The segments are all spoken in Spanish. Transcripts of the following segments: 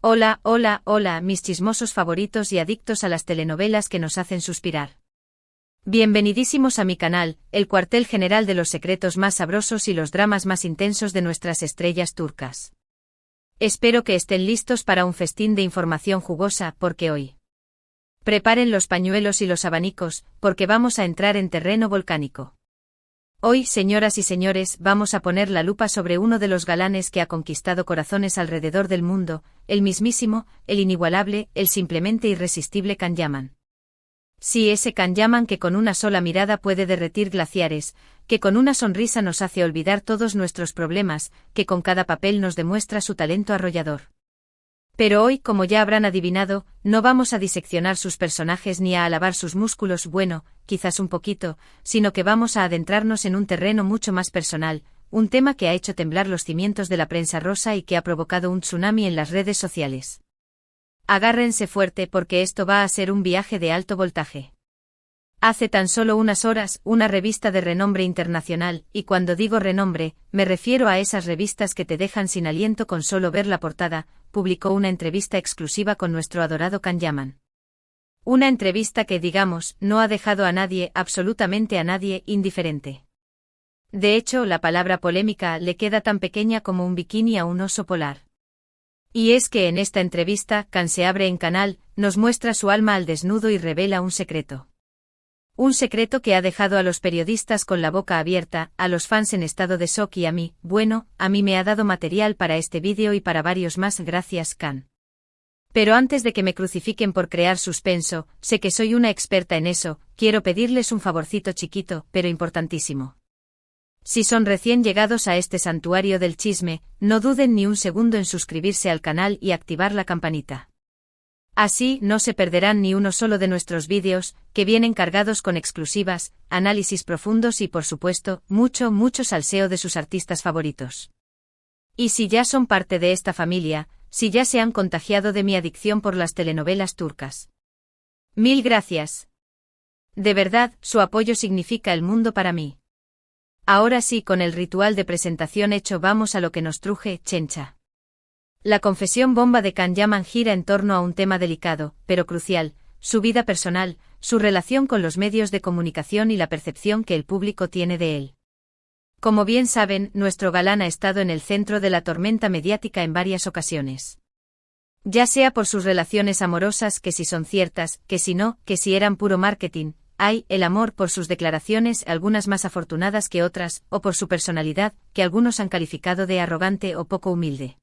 Hola, hola, hola, mis chismosos favoritos y adictos a las telenovelas que nos hacen suspirar. Bienvenidísimos a mi canal, el cuartel general de los secretos más sabrosos y los dramas más intensos de nuestras estrellas turcas. Espero que estén listos para un festín de información jugosa, porque hoy. Preparen los pañuelos y los abanicos, porque vamos a entrar en terreno volcánico. Hoy, señoras y señores, vamos a poner la lupa sobre uno de los galanes que ha conquistado corazones alrededor del mundo, el mismísimo, el inigualable, el simplemente irresistible Can Yaman. Sí, ese Can Yaman que con una sola mirada puede derretir glaciares, que con una sonrisa nos hace olvidar todos nuestros problemas, que con cada papel nos demuestra su talento arrollador. Pero hoy, como ya habrán adivinado, no vamos a diseccionar sus personajes ni a alabar sus músculos, bueno, quizás un poquito, sino que vamos a adentrarnos en un terreno mucho más personal, un tema que ha hecho temblar los cimientos de la prensa rosa y que ha provocado un tsunami en las redes sociales. Agárrense fuerte porque esto va a ser un viaje de alto voltaje. Hace tan solo unas horas, una revista de renombre internacional, y cuando digo renombre, me refiero a esas revistas que te dejan sin aliento con solo ver la portada, publicó una entrevista exclusiva con nuestro adorado Can Yaman. Una entrevista que, digamos, no ha dejado a nadie, absolutamente a nadie, indiferente. De hecho, la palabra polémica le queda tan pequeña como un bikini a un oso polar. Y es que en esta entrevista, Can se abre en canal, nos muestra su alma al desnudo y revela un secreto. Un secreto que ha dejado a los periodistas con la boca abierta, a los fans en estado de shock y a mí, bueno, a mí me ha dado material para este vídeo y para varios más, gracias Can. Pero antes de que me crucifiquen por crear suspenso, sé que soy una experta en eso, quiero pedirles un favorcito chiquito, pero importantísimo. Si son recién llegados a este santuario del chisme, no duden ni un segundo en suscribirse al canal y activar la campanita. Así no se perderán ni uno solo de nuestros vídeos, que vienen cargados con exclusivas, análisis profundos y por supuesto, mucho salseo de sus artistas favoritos. Y si ya son parte de esta familia, si ya se han contagiado de mi adicción por las telenovelas turcas. Mil gracias. De verdad, su apoyo significa el mundo para mí. Ahora sí, con el ritual de presentación hecho, vamos a lo que nos truje, chencha. La confesión bomba de Can Yaman gira en torno a un tema delicado, pero crucial, su vida personal, su relación con los medios de comunicación y la percepción que el público tiene de él. Como bien saben, nuestro galán ha estado en el centro de la tormenta mediática en varias ocasiones. Ya sea por sus relaciones amorosas, que si son ciertas, que si no, que si eran puro marketing, el amor, por sus declaraciones, algunas más afortunadas que otras, o por su personalidad, que algunos han calificado de arrogante o poco humilde.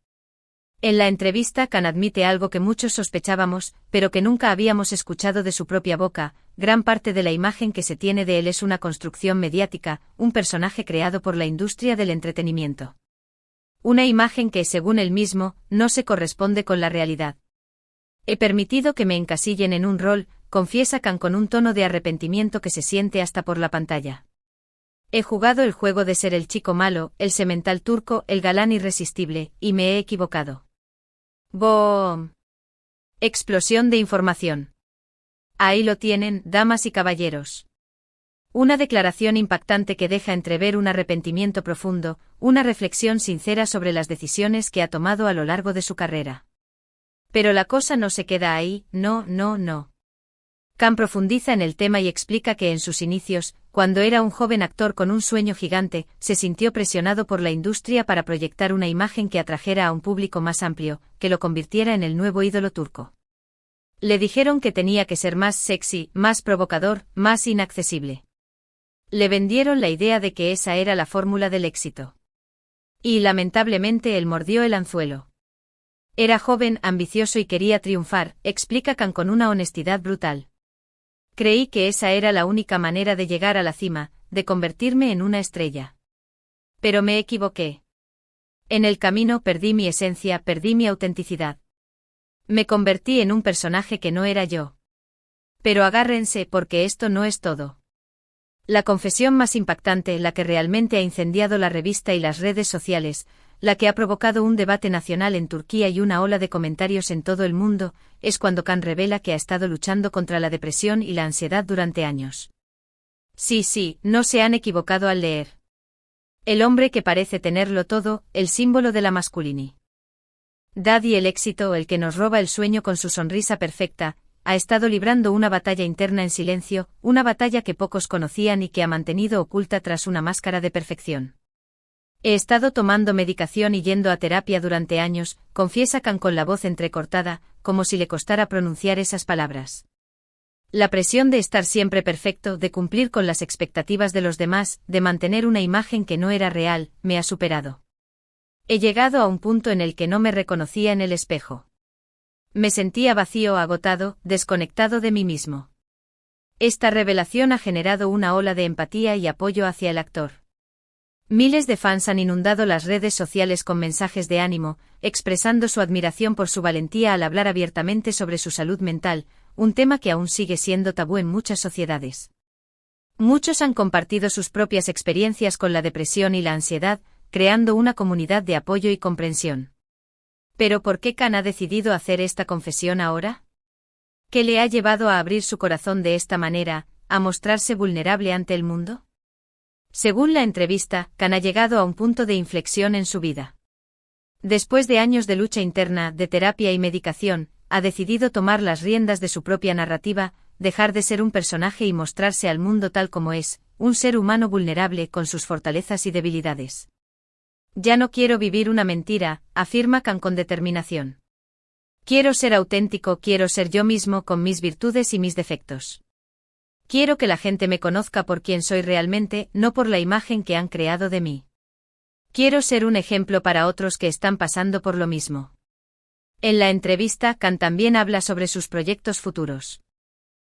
En la entrevista Can admite algo que muchos sospechábamos, pero que nunca habíamos escuchado de su propia boca: gran parte de la imagen que se tiene de él es una construcción mediática, un personaje creado por la industria del entretenimiento. Una imagen que, según él mismo, no se corresponde con la realidad. He permitido que me encasillen en un rol, confiesa Can con un tono de arrepentimiento que se siente hasta por la pantalla. He jugado el juego de ser el chico malo, el semental turco, el galán irresistible, y me he equivocado. ¡Boom! Explosión de información. Ahí lo tienen, damas y caballeros. Una declaración impactante que deja entrever un arrepentimiento profundo, una reflexión sincera sobre las decisiones que ha tomado a lo largo de su carrera. Pero la cosa no se queda ahí, no. Can profundiza en el tema y explica que en sus inicios, cuando era un joven actor con un sueño gigante, se sintió presionado por la industria para proyectar una imagen que atrajera a un público más amplio, que lo convirtiera en el nuevo ídolo turco. Le dijeron que tenía que ser más sexy, más provocador, más inaccesible. Le vendieron la idea de que esa era la fórmula del éxito. Y lamentablemente él mordió el anzuelo. Era joven, ambicioso y quería triunfar, explica Can con una honestidad brutal. Creí que esa era la única manera de llegar a la cima, de convertirme en una estrella. Pero me equivoqué. En el camino perdí mi esencia, perdí mi autenticidad. Me convertí en un personaje que no era yo. Pero agárrense porque esto no es todo. La confesión más impactante, la que realmente ha incendiado la revista y las redes sociales, la que ha provocado un debate nacional en Turquía y una ola de comentarios en todo el mundo, es cuando Can revela que ha estado luchando contra la depresión y la ansiedad durante años. Sí, no se han equivocado al leer. El hombre que parece tenerlo todo, el símbolo de la masculinidad. Daddy, el éxito, el que nos roba el sueño con su sonrisa perfecta, ha estado librando una batalla interna en silencio, una batalla que pocos conocían y que ha mantenido oculta tras una máscara de perfección. He estado tomando medicación y yendo a terapia durante años, confiesa Khan con la voz entrecortada, como si le costara pronunciar esas palabras. La presión de estar siempre perfecto, de cumplir con las expectativas de los demás, de mantener una imagen que no era real, me ha superado. He llegado a un punto en el que no me reconocía en el espejo. Me sentía vacío, agotado, desconectado de mí mismo. Esta revelación ha generado una ola de empatía y apoyo hacia el actor. Miles de fans han inundado las redes sociales con mensajes de ánimo, expresando su admiración por su valentía al hablar abiertamente sobre su salud mental, un tema que aún sigue siendo tabú en muchas sociedades. Muchos han compartido sus propias experiencias con la depresión y la ansiedad, creando una comunidad de apoyo y comprensión. ¿Pero por qué Khan ha decidido hacer esta confesión ahora? ¿Qué le ha llevado a abrir su corazón de esta manera, a mostrarse vulnerable ante el mundo? Según la entrevista, Khan ha llegado a un punto de inflexión en su vida. Después de años de lucha interna, de terapia y medicación, ha decidido tomar las riendas de su propia narrativa, dejar de ser un personaje y mostrarse al mundo tal como es, un ser humano vulnerable con sus fortalezas y debilidades. Ya no quiero vivir una mentira, afirma Khan con determinación. Quiero ser auténtico, quiero ser yo mismo con mis virtudes y mis defectos. Quiero que la gente me conozca por quien soy realmente, no por la imagen que han creado de mí. Quiero ser un ejemplo para otros que están pasando por lo mismo. En la entrevista, Khan también habla sobre sus proyectos futuros.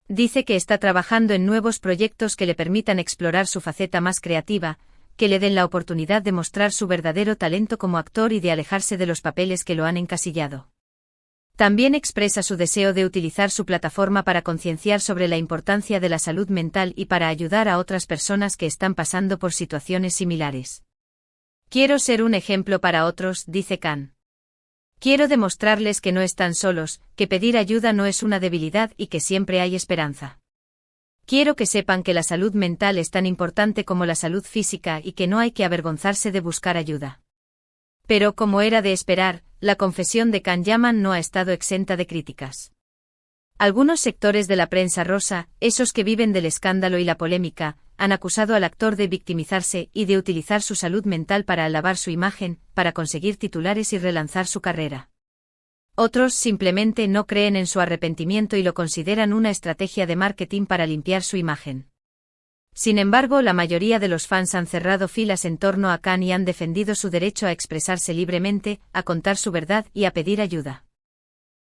Dice que está trabajando en nuevos proyectos que le permitan explorar su faceta más creativa, que le den la oportunidad de mostrar su verdadero talento como actor y de alejarse de los papeles que lo han encasillado. También expresa su deseo de utilizar su plataforma para concienciar sobre la importancia de la salud mental y para ayudar a otras personas que están pasando por situaciones similares. Quiero ser un ejemplo para otros, dice Khan. Quiero demostrarles que no están solos, que pedir ayuda no es una debilidad y que siempre hay esperanza. Quiero que sepan que la salud mental es tan importante como la salud física y que no hay que avergonzarse de buscar ayuda. Pero como era de esperar, la confesión de Khan Yaman no ha estado exenta de críticas. Algunos sectores de la prensa rosa, esos que viven del escándalo y la polémica, han acusado al actor de victimizarse y de utilizar su salud mental para alabar su imagen, para conseguir titulares y relanzar su carrera. Otros simplemente no creen en su arrepentimiento y lo consideran una estrategia de marketing para limpiar su imagen. Sin embargo, la mayoría de los fans han cerrado filas en torno a Khan y han defendido su derecho a expresarse libremente, a contar su verdad y a pedir ayuda.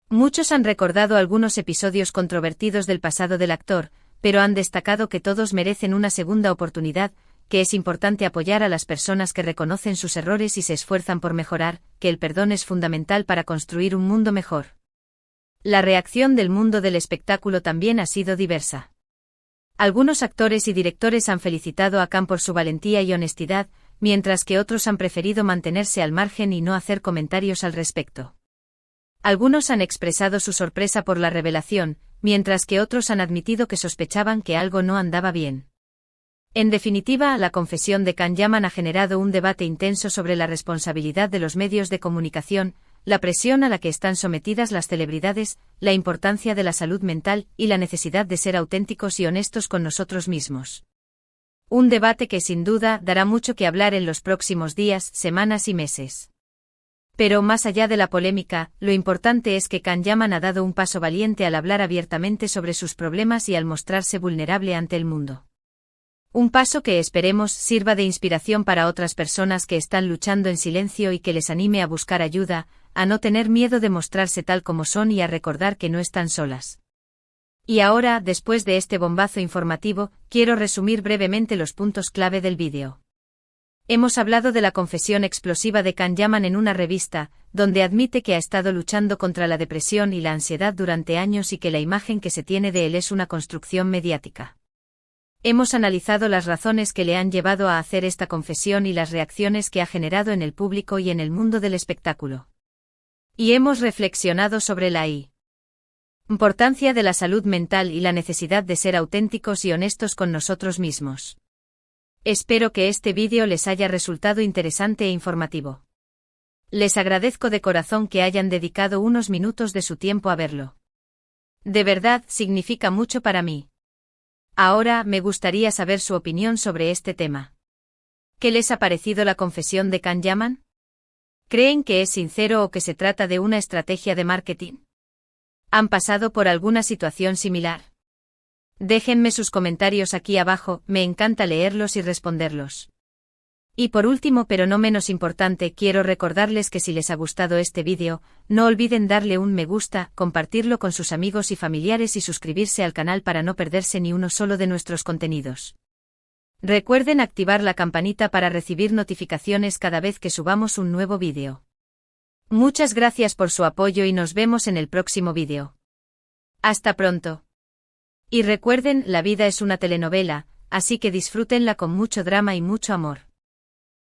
Muchos han recordado algunos episodios controvertidos del pasado del actor, pero han destacado que todos merecen una segunda oportunidad, que es importante apoyar a las personas que reconocen sus errores y se esfuerzan por mejorar, que el perdón es fundamental para construir un mundo mejor. La reacción del mundo del espectáculo también ha sido diversa. Algunos actores y directores han felicitado a Khan por su valentía y honestidad, mientras que otros han preferido mantenerse al margen y no hacer comentarios al respecto. Algunos han expresado su sorpresa por la revelación, mientras que otros han admitido que sospechaban que algo no andaba bien. En definitiva, la confesión de Khan Yaman ha generado un debate intenso sobre la responsabilidad de los medios de comunicación, la presión a la que están sometidas las celebridades, la importancia de la salud mental y la necesidad de ser auténticos y honestos con nosotros mismos. Un debate que sin duda dará mucho que hablar en los próximos días, semanas y meses. Pero más allá de la polémica, lo importante es que Khan Yaman ha dado un paso valiente al hablar abiertamente sobre sus problemas y al mostrarse vulnerable ante el mundo. Un paso que esperemos sirva de inspiración para otras personas que están luchando en silencio y que les anime a buscar ayuda, a no tener miedo de mostrarse tal como son y a recordar que no están solas. Y ahora, después de este bombazo informativo, quiero resumir brevemente los puntos clave del vídeo. Hemos hablado de la confesión explosiva de Khan Yaman en una revista, donde admite que ha estado luchando contra la depresión y la ansiedad durante años y que la imagen que se tiene de él es una construcción mediática. Hemos analizado las razones que le han llevado a hacer esta confesión y las reacciones que ha generado en el público y en el mundo del espectáculo. Y hemos reflexionado sobre la importancia de la salud mental y la necesidad de ser auténticos y honestos con nosotros mismos. Espero que este vídeo les haya resultado interesante e informativo. Les agradezco de corazón que hayan dedicado unos minutos de su tiempo a verlo. De verdad, significa mucho para mí. Ahora, me gustaría saber su opinión sobre este tema. ¿Qué les ha parecido la confesión de Can Yaman? ¿Creen que es sincero o que se trata de una estrategia de marketing? ¿Han pasado por alguna situación similar? Déjenme sus comentarios aquí abajo, me encanta leerlos y responderlos. Y por último pero no menos importante, quiero recordarles que si les ha gustado este vídeo, no olviden darle un me gusta, compartirlo con sus amigos y familiares y suscribirse al canal para no perderse ni uno solo de nuestros contenidos. Recuerden activar la campanita para recibir notificaciones cada vez que subamos un nuevo vídeo. Muchas gracias por su apoyo y nos vemos en el próximo vídeo. Hasta pronto. Y recuerden, la vida es una telenovela, así que disfrútenla con mucho drama y mucho amor.